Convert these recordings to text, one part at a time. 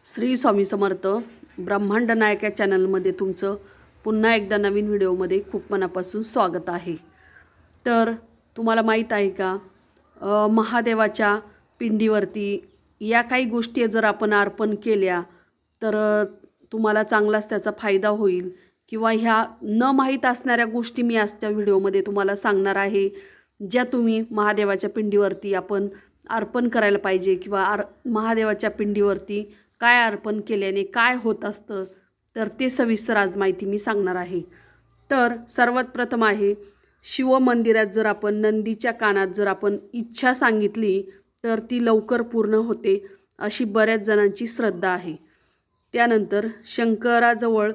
श्री स्वामी समर्थ ब्रह्मांड नायक या चॅनलमध्ये तुमचं पुन्हा एकदा नवीन व्हिडिओमध्ये खूप मनापासून स्वागत आहे। तर तुम्हाला माहीत आहे का महादेवाच्या पिंडीवरती या काही गोष्टी जर आपण अर्पण केल्या तर तुम्हाला चांगलाच त्याचा फायदा होईल किंवा ह्या न माहीत असणाऱ्या गोष्टी मी आजच्या व्हिडिओमध्ये तुम्हाला सांगणार आहे, ज्या तुम्ही महादेवाच्या पिंडीवरती आपण अर्पण करायला पाहिजे किंवा महादेवाच्या पिंडीवरती काय अर्पण केल्याने काय होत असतं, तर ते सविस्तर आज माहिती मी सांगणार आहे। तर सर्वात प्रथम आहे, शिव मंदिरात जर आपण नंदीच्या कानात जर आपण इच्छा सांगितली तर ती लवकर पूर्ण होते, अशी बऱ्याच जणांची श्रद्धा आहे। त्यानंतर शंकराजवळ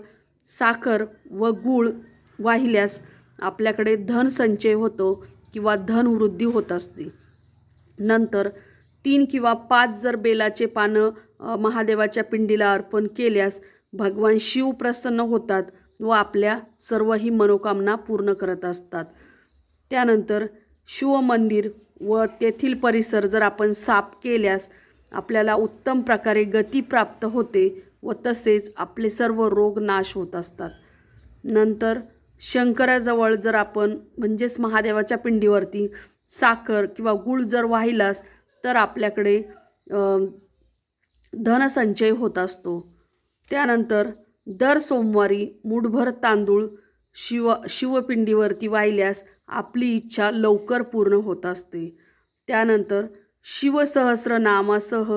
साखर व गूळ वाहिल्यास आपल्याकडे धन संचय होतो किंवा धन वृद्धी होत असते। नंतर 3 किंवा 5 जर बेलाचे पानं महादेवाच्या पिंडीला अर्पण केल्यास भगवान शिव प्रसन्न होतात व आपल्या सर्वही मनोकामना पूर्ण करत असतात। त्यानंतर शिव मंदिर व तेथील परिसर जर आपण साफ केल्यास आपल्याला उत्तम प्रकारे गती प्राप्त होते व तसेच आपले सर्व रोग नाश होत असतात। नंतर शंकराजवळ जर आपण म्हणजेच महादेवाच्या पिंडीवरती साखर किंवा गूळ जर वाहिलास तर आपल्याकडे धनसंचय होत असतो। त्यानंतर दर सोमवारी मुठभर तांदूळ शिवपिंडीवरती वाहिल्यास आपली इच्छा लवकर पूर्ण होत असते। त्यानंतर शिवसहस्रनामासह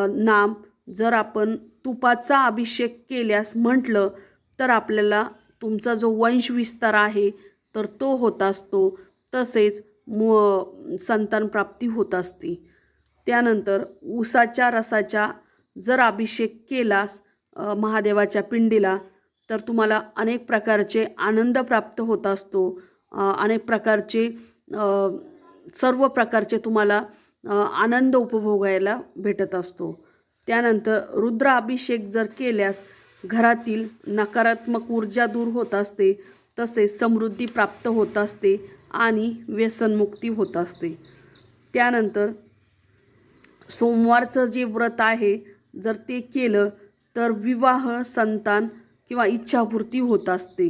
नाम जर आपण तुपाचा अभिषेक केल्यास म्हटलं तर आपल्याला तुमचा जो वंश विस्तार आहे तर तो होत असतो, तसेच संतान प्राप्ती होत असते। त्यानंतर ऊसाच्या रसाचा जर अभिषेक केलास महादेवाच्या पिंडीला तर तुम्हाला अनेक प्रकारचे आनंद प्राप्त होत असतो, अनेक प्रकारचे सर्व प्रकारचे तुम्हाला आनंद उपभोगायला भेटत असतो। त्यानंतर रुद्र अभिषेक जर केल्यास घरातील नकारात्मक ऊर्जा दूर होत असते, तसेच समृद्धी प्राप्त होत असते आणि व्यसनमुक्ती होत असते। त्यानंतर सोमवारचं जे व्रत आहे जर ते केलं तर विवाह, संतान किंवा इच्छापूर्ती होत असते।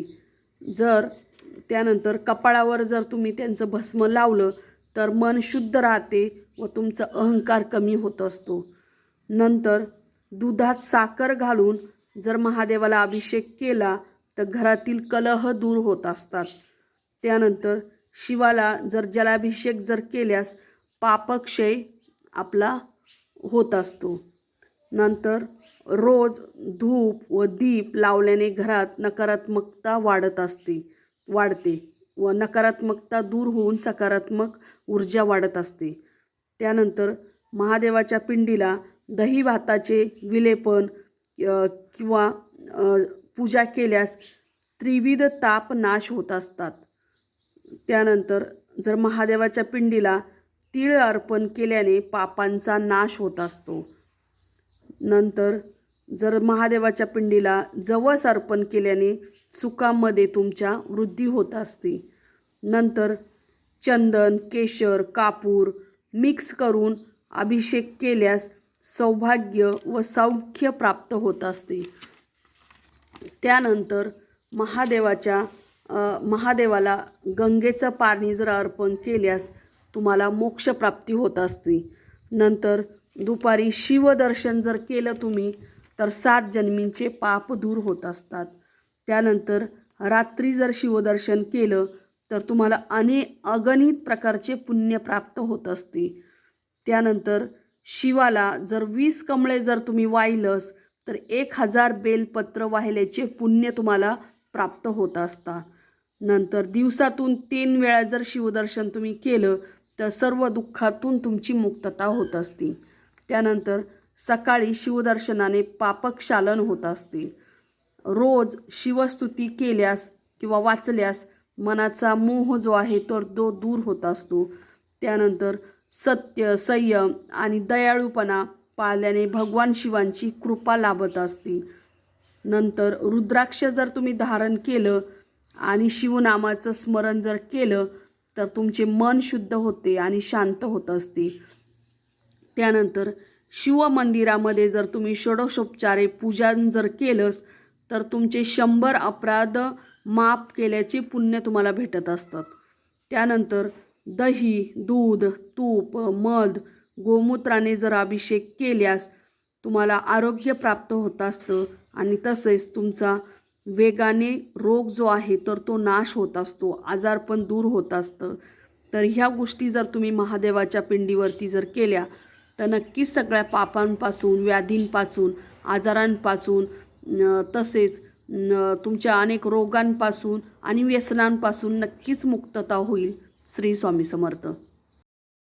त्यानंतर कपाळावर जर तुम्ही त्यांचं भस्म लावलं तर मन शुद्ध राहते व तुमचा अहंकार कमी होत असतो। नंतर दुधात साखर घालून जर महादेवाला अभिषेक केला तर घरातील कलह दूर होत असतात। त्यानंतर शिवाला जर जलाभिषेक जर केल्यास पापक्षय आपला होत असतो। नंतर रोज धूप व दीप लावल्याने घरात नकारात्मकता वाढते व नकारात्मकता दूर होऊन सकारात्मक ऊर्जा वाढत असते। त्यानंतर महादेवाच्या पिंडीला दही भाताचे विलेपन किंवा पूजा केल्यास त्रिविध ताप नाश होत असतात। त्यानंतर जर महादेवाच्या पिंडीला तीळ अर्पण केल्याने पापांचा नाश होत असतो। नंतर जर महादेवाच्या पिंडीला जवस अर्पण केल्याने सुखामध्ये तुमच्या वृद्धी होत असते। नंतर चंदन, केशर, कापूर मिक्स करून अभिषेक केल्यास सौभाग्य व सौख्य प्राप्त होत असते। त्यानंतर महादेवाला गंगेचं पाणी जर अर्पण केल्यास तुम्हाला मोक्ष प्राप्ती होत असते। नंतर दुपारी शिवदर्शन जर केलं तुम्ही तर 7 जन्मींचे पाप दूर होत असतात। त्यानंतर रात्री जर शिवदर्शन केलं तर तुम्हाला अगणित प्रकारचे पुण्य प्राप्त होत असते। त्यानंतर शिवाला जर 20 कमळे जर तुम्ही वाहिलंस तर 1000 बेलपत्र वाहिल्याचे पुण्य तुम्हाला प्राप्त होत असतात। नंतर दिवसातून 3 वेळा जर शिवदर्शन तुम्ही केलं तर सर्व दुःखातून तुमची मुक्तता होत असते। त्यानंतर सकाळी शिवदर्शनाने पापक्षालन होत असते। रोज शिवस्तुती केल्यास किंवा वाचल्यास मनाचा मोह जो आहे तो दूर होत असतो। त्यानंतर सत्य, संयम आणि दयाळूपणा पाळल्याने भगवान शिवांची कृपा लाभत असते। नंतर रुद्राक्ष जर तुम्ही धारण केलं आणि शिवनामाचं स्मरण जर केलं तर तुमचे मन शुद्ध होते आणि शांत होत असते। त्यानंतर शिवमंदिरामध्ये जर तुम्ही षोडशोपचारे पूजन जर केलंस तर तुमचे 100 अपराध माफ केल्याचे पुण्य तुम्हाला भेटत असतात. त्यानंतर दही, दूध, तूप, मध, गोमूत्राने जर अभिषेक केल्यास तुम्हाला आरोग्य प्राप्त होत असतं आणि तसेच तुमचा वेगाने रोग जो आहे तर तो नाश होत असतो, आजारपण दूर होत असतं. तर ह्या गोष्टी जर तुम्ही महादेवाच्या पिंडीवरती जर केल्या तर नक्कीच सगळ्या पापांपासून, व्याधींपासून, आजारांपासून तसेच तुमच्या अनेक रोगांपासून आणि व्यसनांपासून नक्कीच मुक्तता होईल. श्री स्वामी समर्थ.